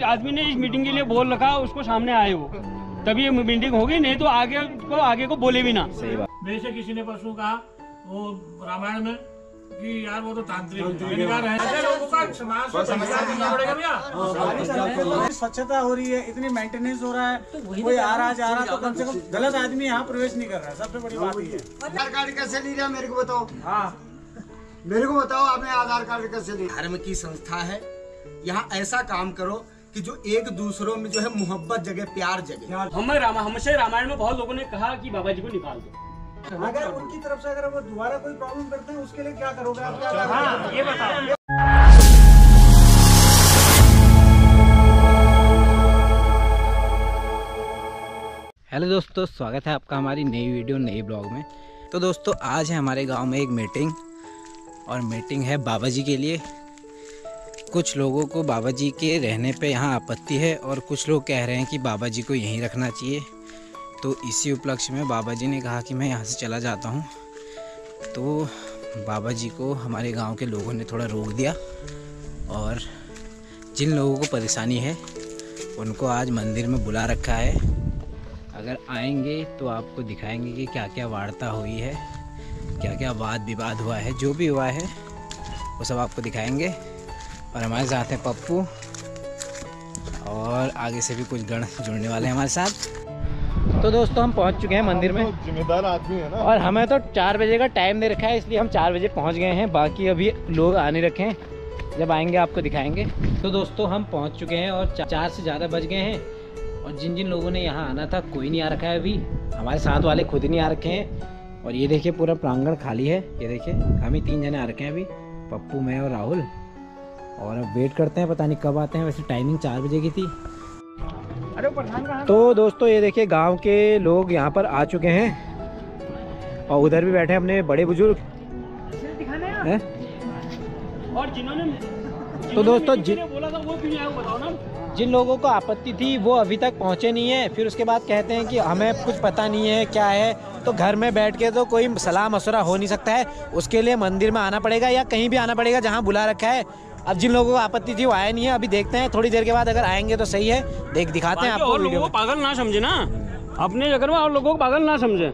आदमी ने इस मीटिंग के लिए बोल रखा, उसको सामने आए वो, तभी ये मीटिंग होगी, नहीं तो आगे को बोले भी ना। सही बात। मेरे से किसी ने परसों कहा वो रामायण में कि यार वो तो तांत्रिक स्वच्छता हो रही है, इतनी मेंटेनेंस हो रहा है, कोई आ रहा जा रहा तो कम से कम गलत आदमी यहाँ प्रवेश नहीं कर रहा है। सबसे बड़ी बात ये है। आधार कार्ड कैसे ली रहा मेरे को बताओ। हाँ मेरे को बताओ, आपने आधार कार्ड कैसे ली। धर्म की संस्था है, यहाँ ऐसा काम करो कि जो एक दूसरों में जो है मोहब्बत जगह, प्यार जगह। हमसे रामायण में बहुत लोगों ने कहा कि बाबा जी को निकाल दो। अगर उनकी तरफ से अगर वो दोबारा कोई प्रॉब्लम करते हैं, उसके लिए क्या करोगे आप? हाँ, ये बताओ। हेलो दोस्तों, स्वागत है आपका हमारी नई वीडियो नई ब्लॉग में। तो दोस्तों आज है हमारे गांव में एक मीटिंग, और मीटिंग है बाबा जी के लिए। कुछ लोगों को बाबा जी के रहने पे यहाँ आपत्ति है, और कुछ लोग कह रहे हैं कि बाबा जी को यहीं रखना चाहिए। तो इसी उपलक्ष्य में बाबा जी ने कहा कि मैं यहाँ से चला जाता हूँ। तो बाबा जी को हमारे गांव के लोगों ने थोड़ा रोक दिया, और जिन लोगों को परेशानी है उनको आज मंदिर में बुला रखा है। अगर आएंगे तो आपको दिखाएंगे कि क्या क्या वार्ता हुई है, क्या क्या वाद विवाद हुआ है, जो भी हुआ है वो सब आपको दिखाएंगे। और हमारे साथ हैं पप्पू, और आगे से भी कुछ गण जुड़ने वाले हैं हमारे साथ। तो दोस्तों हम पहुंच चुके हैं मंदिर में। जिम्मेदार आदमी है ना, और हमें तो 4 बजे का टाइम दे रखा है, इसलिए हम 4 बजे पहुंच गए हैं। बाकी अभी लोग आने रखे हैं, जब आएंगे आपको दिखाएंगे। तो दोस्तों हम पहुंच चुके हैं और 4 से ज़्यादा बज गए हैं। और जिन जिन लोगों ने यहाँ आना था कोई नहीं आ रखा है अभी। हमारे साथ वाले खुद नहीं आ रखे हैं। और ये देखिए पूरा प्रांगण खाली है। ये देखिए हम ही 3 जने आ रखे हैं अभी, पप्पू, मैं और राहुल। और अब वेट करते हैं, पता नहीं कब आते हैं। वैसे टाइमिंग 4 बजे की थी। तो दोस्तों ये देखिए गांव के लोग यहाँ पर आ चुके हैं, और उधर भी बैठे हैं अपने बड़े बुजुर्ग हैं। और जिन्होंने तो दोस्तों बोला था वो क्यों नहीं आया बताओ ना। जिन लोगों को आपत्ति थी वो अभी तक पहुँचे नहीं है। फिर उसके बाद कहते हैं कि हमें कुछ पता नहीं है क्या है। तो घर में बैठ के तो कोई सलाह मशवरा हो नहीं सकता है, उसके लिए मंदिर में आना पड़ेगा या कहीं भी आना पड़ेगा जहाँ बुला रखा है। अब जिन लोगों को आपत्ति थी वो आया नहीं है। अभी देखते हैं, थोड़ी देर के बाद अगर आएंगे तो सही है, दिखाते हैं आपको। और लोगों को पागल ना समझे ना, अपने जगह में और लोगों को पागल ना समझे।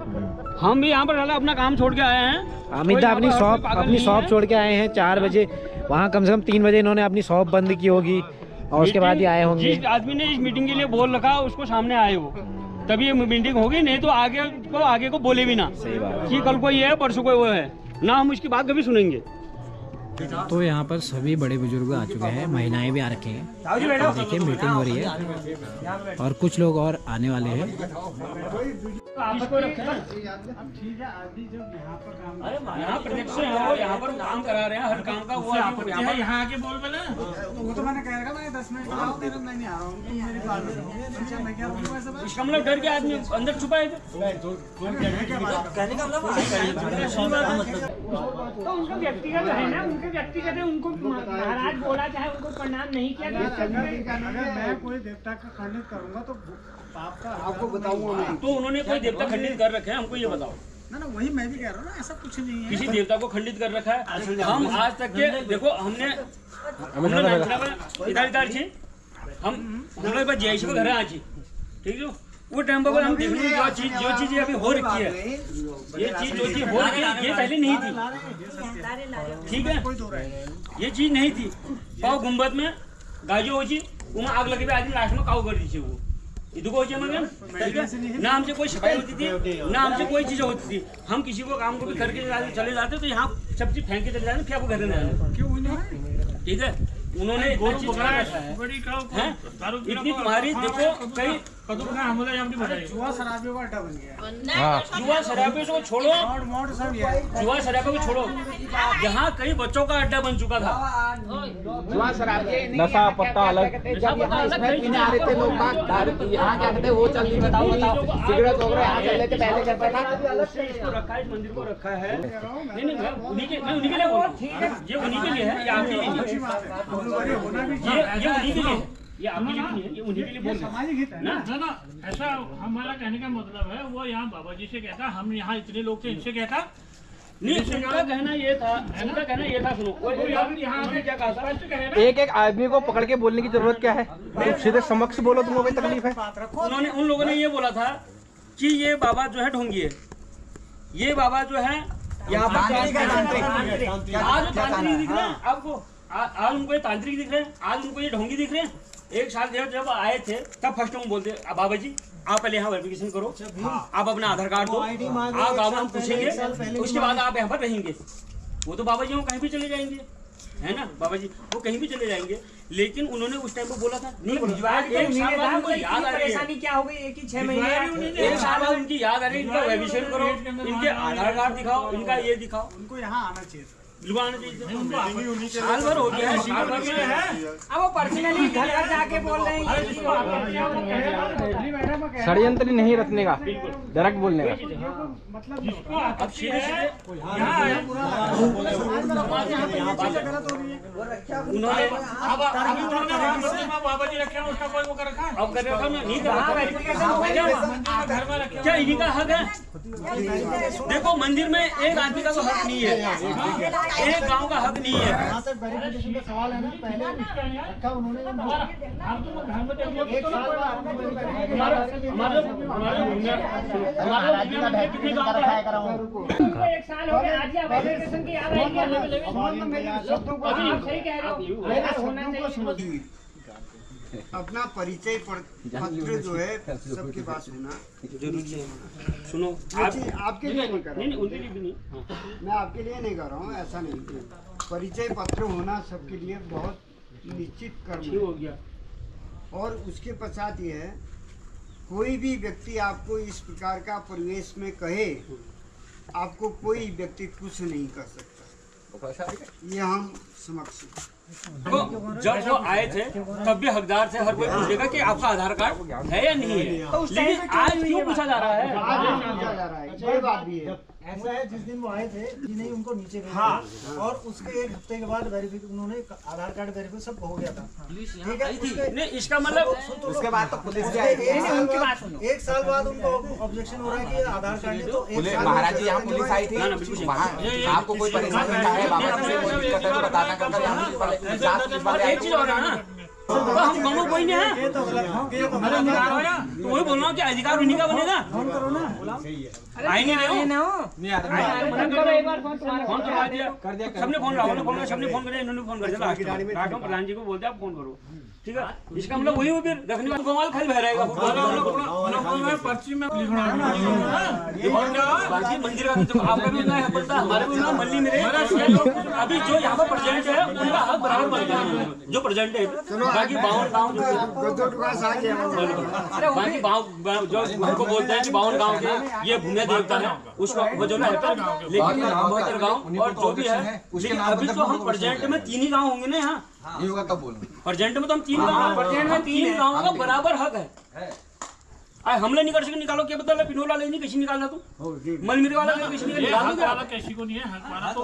हम भी यहाँ पर अपना काम छोड़ के आए हैं। अमित अपनी शॉप छोड़ के आए हैं 4 बजे। वहाँ कम से कम 3 बजे इन्होंने अपनी शॉप बंद की होगी, और उसके बाद ही आए होंगे। जिस आदमी ने इस मीटिंग के लिए बोल रखा, उसको सामने आए वो, तभी ये मीटिंग होगी, नहीं तो आगे को बोले भी ना। सही बात कि कल कोई है, परसों कोई वो है ना, हम उसकी बात कभी सुनेंगे। तो यहाँ पर सभी बड़े बुजुर्ग आ चुके हैं, महिलाएं भी आ रखे हैं। देखिए मीटिंग हो रही है, और कुछ लोग और आने वाले हैं। यहाँ प्रोजेक्ट से है, यहाँ पर काम करा रहे हैं, हर काम का वो यहाँ आके बोल बोले वो तो मैंने कह रखा, मैं 10 मिनट में नहीं आ रहा हूँ, मेरी बात है। मैं क्या बोलूँ ऐसा? इसका मतलब डर के आदमी अंदर छुपाए थे। कहने का मतलब उनका व्यक्तिगत है ना, उनके व्यक्तिगत है। उनको महाराज बोला, चाहे उनको प्रणाम नहीं किया। अगर मैं कोई देवता का खंडित करूंगा तो पाप का आपको बताऊंगा। तो उन्होंने कोई देवता खंडित कर रखे हैं, हमको ये बताओ। ना वही मैं भी कह रहा हूँ ना, ऐसा कुछ नहीं है। किसी देवता को खंडित कर रखा है? हम आज तक के देखो, हमने इधर छी हम लोग जय शिव घर आज ठीक है। वो टाइम पर हम देख लो जो चीजें अभी हो रखी है, ये चीज जो चीज हो रखी है ये पहले नहीं थी, ठीक है। ये चीज नहीं थी। पाव गुम्बद में गाजो हो ची वहाँ आग लगे आदमी लास्ट में काव कर दीजिए। वो इधर हो जाए ना, हमसे कोई शिकायत होती थी ना, हमसे कोई चीजें होती थी। हम किसी को काम को भी करके चले जाते तो यहाँ सब चीज फेंक के चले जाते, फिर आपको घर में आना, ठीक है। उन्होंने इतनी तुम्हारी देखो कई जुआ शराबियों का अड्डा बन गया। जुआ शराबियों को छोड़ो, जुआ शराबियों को छोड़ो, यहाँ कई बच्चों का अड्डा बन चुका था। जुआ शराब के नशा पत्ता अलग, पीने आ रहे थे लोग, दारू यहाँ क्या कहते वो चल रही, बताओ सिगरेट वगैरह यहाँ चल रहे थे पहले करता था। इसको रखा है, इस मंदिर को रखा है। नहीं मैं उन्हीं के लिए बोल रहा हूँ, ये उन्हीं के लिए है, ये आपके लिए नहीं है। ये उन्हीं के लिए, ये आपके लिए नहीं है, ये उन्हीं के लिए बोल रहे हैं ना। ऐसा हमारा कहने का मतलब है, वो यहाँ बाबा जी से कहता, हम यहाँ इतने लोग थे, इनसे कहता नहीं, उनका कहना ये था, सुनो, उन्होंने क्या कहा था, एक एक आदमी को पकड़ के बोलने की जरूरत क्या है? सीधे समक्ष बोलो, तुमको कोई तकलीफ है? उन्होंने उन लोगों ने ये बोला था कि ये बाबा जो है ढोंगी है, ये बाबा जो है यहाँ पर आज तांत्रिक दिख रहे हैं आपको, आज उनको ये तांत्रिक दिख रहे हैं, आज उनको ये ढोंगी दिख रहे हैं। एक साल जब आए थे तब फर्स्ट टाइम बोलते बाबा जी आप पहले यहाँ वेरिफिकेशन करो, आप अपना आधार कार्ड दो, आप गाँव में हम पूछेंगे, उसके बाद आप यहाँ पर रहेंगे। वो तो बाबा जी वो कहीं भी चले जाएंगे, है ना बाबा जी, वो कहीं भी चले जाएंगे। लेकिन उन्होंने उस टाइम पे बोला था नहीं, एक साल बाद उनको याद आ रही है, क्या हो गई, एक ही 6 महीने, एक साल बाद उनकी याद आ रही है, इनका वेरिफिकेशन करो, इनके आधार कार्ड दिखाओ, इनका ये दिखाओ, उनको यहाँ आना चाहिए था। साल भर हो गया है, साल भर में है। अब वो पर्सनली घर घर जाके बोल रहे हैं षड्यंत्र नहीं रखने का, डायरेक्ट बोलने का। अब सीधे उन्होंने बाबा जी रखे हैं, उसका कोई वो कर रखा है, अब कर रखा नहीं कर रखा, घर में रखे क्या इन्हीं का हक है? देखो मंदिर में एक आदमी का तो हक नहीं है, एक गांव का हक नहीं है। यहाँ तक वेरिफिकेशन का सवाल है ना, पहले रखा उन्होंने एक साल हो गया, आज वेरिफिकेशन की याद आएगी। अपना परिचय पत्र जो है सबके पास होना जरूरी है। सुनो आपके लिए नहीं कर रहा नहीं, उनके लिए भी नहीं, मैं आपके लिए नहीं कर रहा हूँ, ऐसा नहीं। परिचय पत्र होना सबके लिए बहुत निश्चित कर्म हो गया। और उसके पश्चात ये है, कोई भी व्यक्ति आपको इस प्रकार का परिवेश में कहे, आपको कोई व्यक्ति कुछ नहीं कर सकता, ये हम समक्ष। जब वो आए थे तब भी हकदार थे, हर कोई पूछेगा कि आपका आधार कार्ड है या नहीं है, लेकिन आज क्यों पूछा जा रहा है? आज पूछा जा रहा है, ये बात भी है। ऐसा है, जिस दिन वो आए थे कि नहीं उनको नीचे गए और उसके एक हफ्ते के बाद वेरिफिकेशन उन्होंने आधार कार्ड वेरिफिकेशन सब हो गया था, ठीक है। नहीं, इसका मतलब उसके बाद तो पुलिस एक साल बाद उनको ऑब्जेक्शन हो रहा है कि आधार कार्ड है, तो एक साल महाराज जी यहाँ पुलिस आई थी, वहाँ आपको कोई परेशानी है, बाबा जी से कोई दिक्कत है तो बताना करता है। एक चीज और है ना, तो हम दोनों कोई नहीं है, तो वही बोल रहा हूँ कि अधिकार उन्हीं का बनेगा। आई नहीं रहे हो, फोन करवा दिया, सबने फोन, राहुल ने फोन किया, सबने फोन किया, इन्होंने फोन कर दिया, लास्ट में प्रधान जी को बोलते आप फोन करो, ठीक है। इसका मतलब वही फिर रखने का कमाल खाली बह रहेगा, पर्ची में लिखना बाकी मंदिर का आपका भी ना पड़ता, हमारे भी ना मल्ली में अभी जो यहाँ पर प्रेजेंट है उनका हक बराबर बनता है, जो प्रेजेंट है। बाकी 52 गाँव बाकी जो हमको बोलते हैं कि 52 गाँव के ये भूमि देवता है, उसका वो जो है, लेकिन 72 गाँव और जो भी है, लेकिन अभी तो हम प्रेजेंट में 3 ही गाँव होंगे ना यहाँ, ये होगा तब बोलो। प्रेजेंट में तो हम 3 गाँव, प्रेजेंट में 3 गाँव का बराबर हक है। हमले नहीं कर सके, निकालो, क्या बता पिनोल वाले नहीं किसी निकालना, तुम मलमिरी वाला किसी निकाल किसी को नहीं है,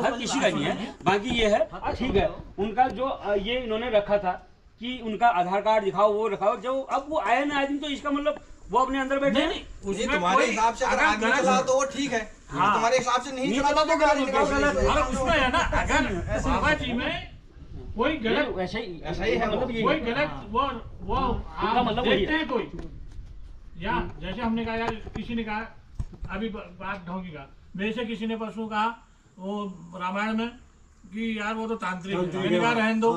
हर किसी का नहीं है। बाकी ये है, ठीक है, उनका जो ये इन्होंने रखा था कि उनका आधार कार्ड दिखाओ, वो दिखाओ, जो अब वो आए ना आदमी, तो इसका मतलब वो अपने अंदर बैठे नहीं, तुम्हारे हिसाब से अगर आगे चला तो वो ठीक है, तुम्हारे हिसाब से नहीं चला तो अगर उसमें है ना, अगर बाबा जी में कोई गलत, ऐसा ही है, मतलब ये कोई गलत वो उनका मतलब वही देखते हैं कोई, या जैसे हमने कहा यार, किसी ने कहा अभी बात ढोंगी का, मेरे से किसी ने परसों कहा वो रामायण में कि यार वो तो तांत्रिक है, मैंने कहा रहने दो,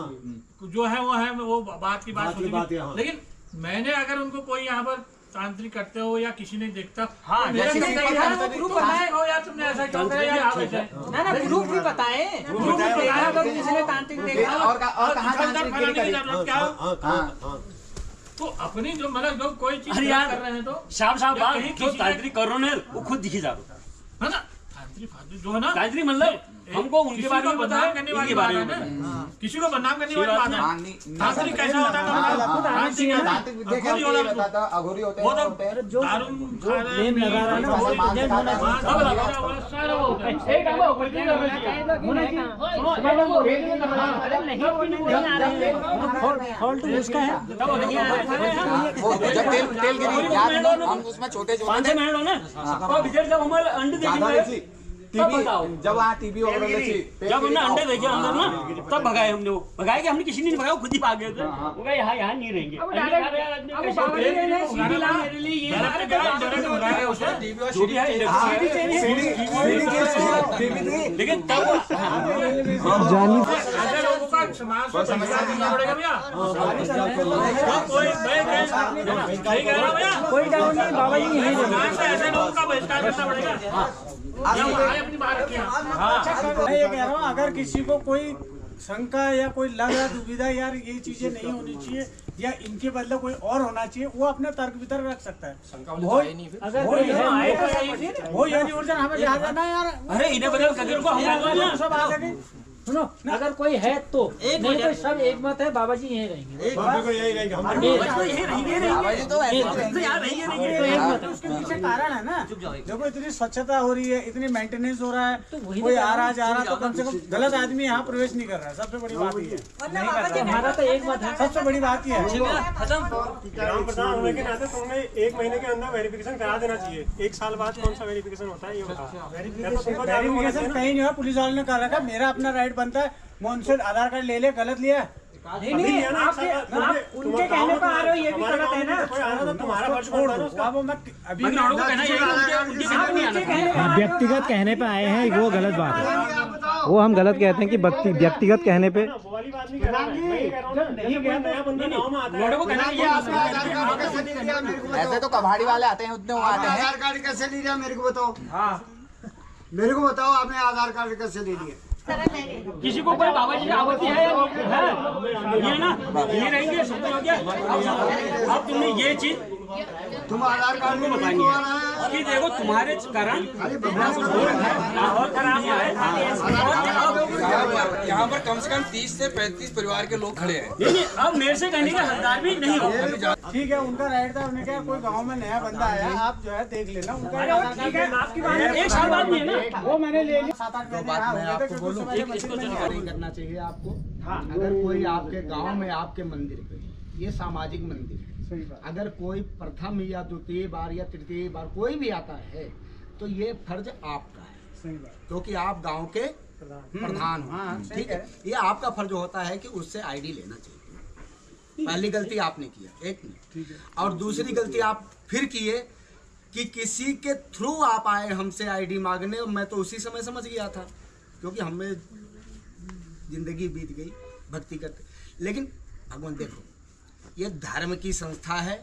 जो है वो बात की बात होती है। लेकिन मैंने अगर उनको कोई यहाँ पर तांत्रिक करते हो या किसी ने देखता, हाँ, तो जैसे प्रूफ बताए हो यार, तुमने ऐसा क्यों किया यार, वैसे ना प्रूफ भी बताए, प्रूफ बताया अगर किसी ने तांत्रिक देखा और कहाँ तांत्रिक क्या, तो अपनी जो मतलब जो कोई चीज कर रहे हैं, तो साफ बात, जो तांत्रिक कर रहे हैं वो खुद दिखी जा रहा है ना, जो है ना तांत्रिक, मतलब हमको उनके बारे में बदनाम करने वाली बात है ना, किसी को बदनाम करने वाली बात है। तांत्रिक कैसा होता है, अघोरी होते वो तो दारू खा रहे हैं, हम उसमें छोटे 5 मिनट हो ना, और जब हमारे अंडे देखेंगे तब बताओ। जब वहाँ टीवी वगैरह जब हमने अंडे देखे अंदर ना तब भगाए हमने वो भगाए कि हमने किसी ने नहीं भगाया, खुद ही भाग गए थे। वो कहा यहाँ नहीं रहेंगे। लेकिन तब कोई डाउन नहीं, बाबा जी नहीं ऐसे लोगों का बहिष्कार करना पड़ेगा। मैं ये कह रहा हूँ, अगर किसी को कोई शंका या कोई लग रहा दुविधा यार ये चीजें नहीं होनी चाहिए या इनके बदले कोई और होना चाहिए, वो अपने तर्क वितर्क रख सकता है। वो यानी ऊर्जा हमें जहाँ जाना है यार। अरे इन्हें बदल कदर को हम सब आ गए। सुनो, अगर कोई है तो नहीं तो सब एक मत है, बाबा जी यहीं रहेंगे। उसके पीछे कारण है ना, देखो इतनी स्वच्छता हो रही है, इतनी मेंटेनेंस हो रहा है, कोई आ रहा जा रहा तो कम से कम गलत आदमी यहाँ प्रवेश नहीं कर रहा है। सबसे बड़ी बात ये है, हमारा तो एक मत है, सबसे बड़ी बात ये है। ग्राम प्रधान होने के नाते तुमने 1 महीने के अंदर वेरिफिकेशन करा देना चाहिए। 1 साल बाद कौन सा वेरिफिकेशन होता है ये बताओ। वेरिफिकेशन कहीं नहीं है, पुलिस वाले ने कर रखा, मेरा अपना राइट बनता है, मैं उनसे आधार कार्ड ले गलत लिया नहीं आप उनके कहने पर आ रहे हो, ये भी गलत है ना। तुम्हारा फर्ज छोड़ दो। अभी व्यक्तिगत कहने पे आए हैं, वो गलत बात है। वो हम गलत कहते हैं कि व्यक्तिगत कहने पे वाली बात नहीं कर रहा मैं, नहीं गया नया बंदा गाँव में आता है। ऐसे तो कबाड़ी वाले आते हैं, उतने आते हैं। आधार कार्ड कैसे ले लिया मेरे को बताओ। मेरे को बताओ आपने आधार कार्ड कैसे ले लिया। किसी को कोई बाबा जी की आपत्ति है ये ना ये रहेंगे सब हो गया। अब तुमने ये चीज तुम आधार कार्ड को बताएंगे कि देखो तुम्हारे कारण माहौल खराब है। यहाँ पर कम से कम 30 से 35 परिवार के लोग खड़े हैं। नहीं अब मेरे से कहने का हकदार भी नहीं हो। ठीक है, उनका राइट था, उन्हें क्या कोई गांव में नया बंदा आया, आप जो है देख लेना उनका। 1 साल बाद नहीं है ना, वो मैंने ले लिया 7-8 महीने। मैं आपको बोलूं, नहीं करना चाहिए आपको। अगर कोई आपके गांव में आपके मंदिर पे, ये सामाजिक मंदिर है, अगर कोई प्रथम या द्वितीय बार या तृतीय बार कोई भी आता है तो ये फर्ज आपका है, क्योंकि आप गांव के प्रधान हो। ठीक है, ये आपका फर्ज होता है कि उससे आईडी लेना चाहिए। पहली गलती आपने किया, एक मिनट। और दूसरी गलती आप फिर किए कि किसी के थ्रू आप आए हमसे आईडी मांगने। मैं तो उसी समय समझ गया था, क्योंकि हमें जिंदगी बीत गई भक्ति करते। लेकिन भगवान देखो, ये धर्म की संस्था है,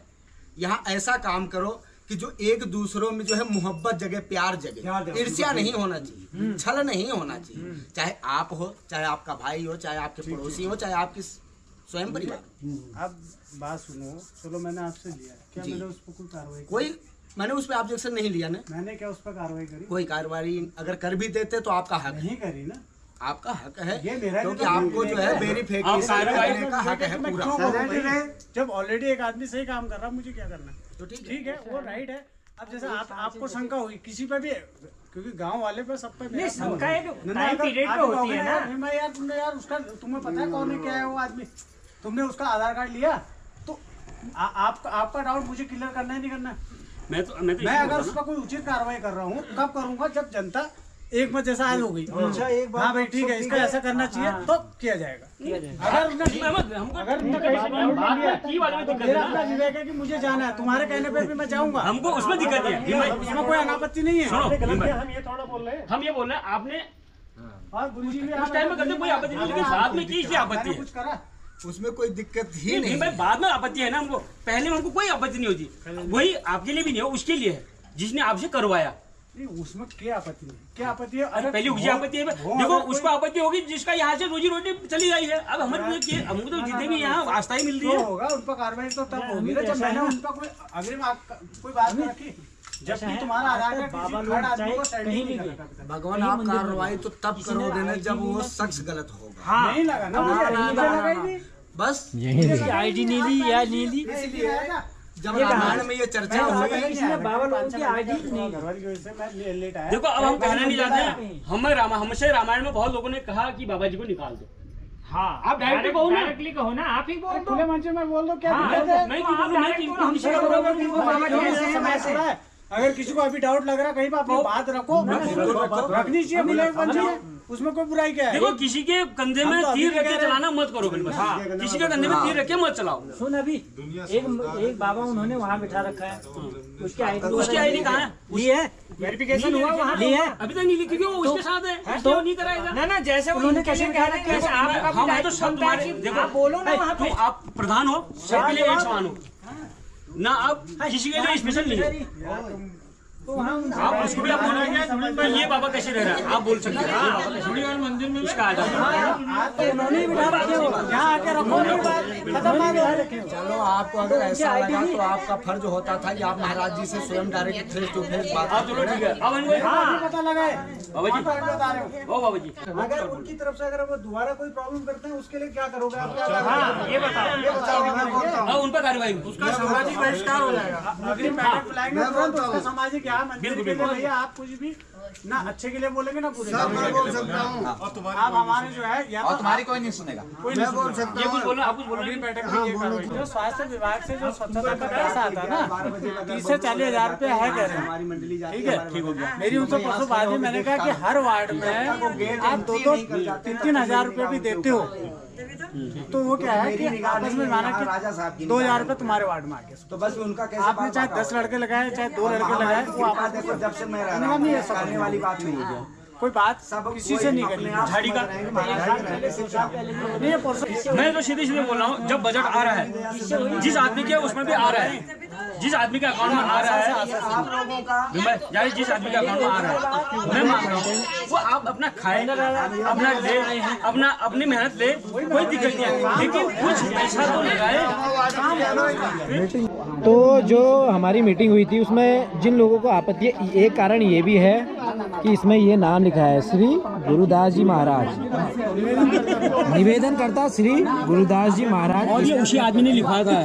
यहाँ ऐसा काम करो कि जो एक दूसरों में जो है मोहब्बत जगह, प्यार जगह, ईर्ष्या नहीं होना चाहिए, छल नहीं होना चाहिए। चाहे आप हो, चाहे आपका भाई हो, चाहे आपके पड़ोसी हो, चाहे आपकी स्वयं परिवार। अब बात सुनो, चलो मैंने आपसे लिया, क्या मैंने उस पर कोई कार्रवाई मैंने उस पर ऑब्जेक्शन नहीं लिया ना। मैंने क्या उस पर कार्रवाई करी? कोई कार्रवाई अगर कर भी देते तो आपका हक नहीं करी ना, आपका हक है, ये मेरा क्योंकि आपको जो है वेरिफिकेशन करने का हक है पूरा। जब ऑलरेडी एक आदमी सही काम कर रहा, मुझे क्या करना? तो ठीक है, वो राइट है। अब जैसे आपको शंका हुई किसी पे भी, क्योंकि गांव वाले पे सब पे नहीं शंका है तो टाइम पीरियड पे होती है ना। मैं यार तुमने यार उसका तुम्हें पता है कौन है क्या है वो आदमी, तुमने उसका आधार कार्ड लिया तो आपका डाउट मुझे क्लियर करना है नहीं करना? मैं अगर उस पर कोई उचित कार्रवाई कर रहा हूँ कब करूंगा? जब जनता एक मत जैसा आज हो गई। अच्छा एक बात, हाँ भाई ठीक है, इसका ऐसा करना चाहिए तो किया जाएगा। अगर मेरा अपना विवेक है कि मुझे जाना है, तुम्हारे कहने पे भी मैं जाऊंगा, हमको उसमें दिक्कत है, उसमें कोई अनापत्ति नहीं है। हम ये थोड़ा बोल रहे हैं, हम ये बोल रहे हैं आपने और गुरु जी भी उस टाइम में करते कोई आपत्ति नहीं, लेकिन बाद में की आपत्ति है? कुछ करा उसमें कोई दिक्कत ही नहीं भाई, बाद में आपत्ति है ना हमको, पहले में हमको कोई आपत्ति नहीं होती। वही आपके लिए भी नहीं हो, उसके लिए है जिसने आपसे करवाया। नहीं, उसमें क्या आपत्ति है? क्या आपत्ति है? अरे पहले मुझे आपत्ति है, देखो उसको आपत्ति होगी जिसका यहाँ से रोजी रोटी चली गई है। अब हमको तो जितने भी यहाँ आस्था ही मिल रही है होगा, उन पर कार्रवाई तो तब होगी ना जब मैंने उनका कोई अग्रिम कोई बात नहीं रखी, जबकि तुम्हारा आधार कार्ड आदमी को साइड नहीं करना। भगवान आप कार्रवाई तो तब करोगे ना जब वो शख्स गलत होगा। नहीं लगा ना मुझे, बस आईडी नहीं ली या नहीं ली, जब रामायण में ये चर्चा हुई, बाबा लोगों की आईडी नहीं। देखो अब हम कहना नहीं चाहते हैं, हमसे रामायण में बहुत लोगों ने कहा कि बाबा जी को निकाल दो। हाँ आप डायरेक्टली कहो ना, आप ही बोल दो, मंच में बोल दो, क्या मैं अगर किसी को अभी डाउट लग रहा है कहीं पर अपनी बात रखो, रखनी चाहिए, बुलेट बननी है, उसमें कोई बुराई क्या है। देखो किसी के कंधे में तीर रख के चलाना मत करो बिल्कुल। किसी के कंधे में तीर रख के मत चलाओ। सुन अभी एक बाबा उन्होंने वहाँ बिठा रखा है, उसकी आईडी कहाँ है? ली है, वेरिफिकेशन हुआ वहाँ ली है, अभी तक नहीं लिखी, क्यों वो उसके साथ है तो नहीं कराएगा ना जैसे उन्होंने कैसे कहा ना कैसे आप हम है तो सब तुम्हारे। देखो बोलो ना वहाँ पे आप प्रधान हो, सबके लिए एक समान हो ना, आप किसी के लिए स्पेशल नहीं हो। आप उसको भी आप बोलोगे ये बाबा कैसे रह रहा है, आप बोल सकते हैं मंदिर में इसका आ जाता है। उन्होंने बिठा रखे हो, यहाँ आके रखो, चलो आपको अगर ऐसा लगा तो आपका फर्ज होता था कि आप महाराज जी से स्वयं डायरेक्ट फेस टू फेस बात। आप चलो ठीक है। अब पता लगा है बाबा जी, बता रहे हो। ओ बाबा जी, अगर उनकी तरफ से अगर वो दोबारा कोई प्रॉब्लम करते हैं उसके लिए क्या करोगे आप? ये बताओ, उन पर कार्रवाई उसका सामाजिक बहिष्कार हो जाएगा। अग्नि पैकेट बुलाएंगे तुरंत उसका सामाजिक, यहाँ मंदिर के लिए भैया आप कुछ भी ना अच्छे के लिए बोलेंगे ना बुरे। मैं बोल सकता हूँ आप हमारे जो है या और तुम्हारी कोई नहीं सुनेगा। मैं बोल सकता ये कुछ हूँ बोलो, आप कुछ बोलो। बैठक में ये कार्रवाई जो स्वास्थ्य विभाग से जो स्वच्छता का पैसा आता है ना 30 से 40 हजार रुपए है कह रहे हैं, ठीक है, ठीक हो गया। मेरी उनसे परसों बात हुई, मैंने कहा कि हर वार्ड में आप 2-3 हजार रुपए भी देते हो, तो वो क्या है कि आपस में माना कि 2,000 रुपए तुम्हारे वार्ड में आके, तो बस उनका कैसे आपने चाहे 10 लड़के लगाए चाहे 2 लड़के लगाए, वो आप देखो जब से मैं रह रहा हूँ ये करने वाली बात नहीं है। कोई बात किसी से नहीं करनी। झाड़ी का नहीं परसों मैं तो सीधे सीधे बोल रहा हूँ, जब बजट आ रहा है जिस आदमी के उसमें भी आ रहा है, जिस आदमी के अकाउंट में आ रहा है, यानी जिस आदमी के अकाउंट में आ रहा है, मैं मांग रहा हूँ वो आप अपना खाए, अपना ले, अपनी मेहनत ले, कोई दिक्कत नहीं है, लेकिन कुछ पैसा तो लगाए। तो जो हमारी मीटिंग हुई थी उसमें जिन लोगों को आपत्ति है, एक कारण ये भी है कि इसमें ये नाम लिखा है श्री गुरुदास जी महाराज, निवेदन करता श्री गुरुदास जी महाराज, और ये उसी आदमी ने लिखा था,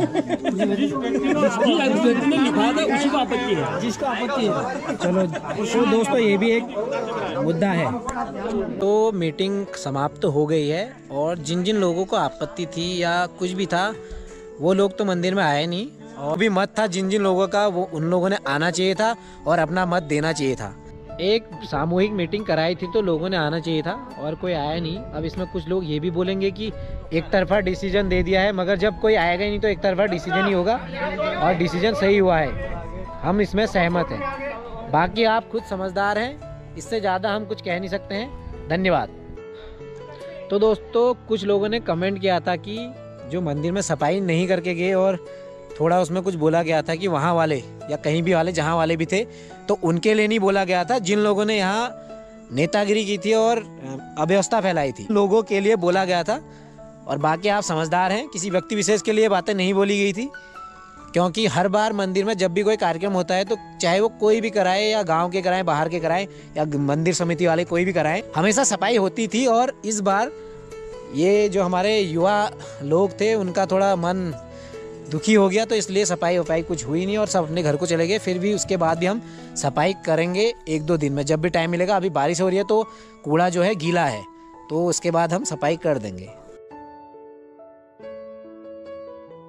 ने लिखा था, उसी को आपत्ति है, जिसको आपत्ति है। चलो तो दोस्तों ये भी एक मुद्दा है। तो मीटिंग समाप्त हो गई है और जिन जिन लोगों को आपत्ति थी या कुछ भी था वो लोग तो मंदिर में आए नहीं, और भी मत था जिन जिन लोगों का वो उन लोगों ने आना चाहिए था और अपना मत देना चाहिए था। एक सामूहिक मीटिंग कराई थी तो लोगों ने आना चाहिए था और कोई आया नहीं। अब इसमें कुछ लोग ये भी बोलेंगे कि एक तरफा डिसीजन दे दिया है, मगर जब कोई आएगा ही नहीं तो एक तरफा डिसीजन ही होगा और डिसीजन सही हुआ है, हम इसमें सहमत हैं। बाकी आप खुद समझदार हैं, इससे ज़्यादा हम कुछ कह नहीं सकते हैं। धन्यवाद। तो दोस्तों कुछ लोगों ने कमेंट किया था कि जो मंदिर में सफाई नहीं करके गए और थोड़ा उसमें कुछ बोला गया था कि वहाँ वाले या कहीं भी वाले जहाँ वाले भी थे तो उनके लिए नहीं बोला गया था, जिन लोगों ने यहाँ नेतागिरी की थी और अव्यवस्था फैलाई थी लोगों के लिए बोला गया था। और बाकी आप समझदार हैं, किसी व्यक्ति विशेष के लिए बातें नहीं बोली गई थी, क्योंकि हर बार मंदिर में जब भी कोई कार्यक्रम होता है तो चाहे वो कोई भी कराए या गाँव के कराएं, बाहर के कराएं या मंदिर समिति वाले कोई भी कराएं, हमेशा सफाई होती थी। और इस बार ये जो हमारे युवा लोग थे उनका थोड़ा मन दुखी हो गया, तो इसलिए सफाई वफाई कुछ हुई नहीं और सब अपने घर को चले गए। फिर भी उसके बाद भी हम सफाई करेंगे 1-2 दिन में, जब भी टाइम मिलेगा। अभी बारिश हो रही है तो कूड़ा जो है गीला है, तो उसके बाद हम सफाई कर देंगे।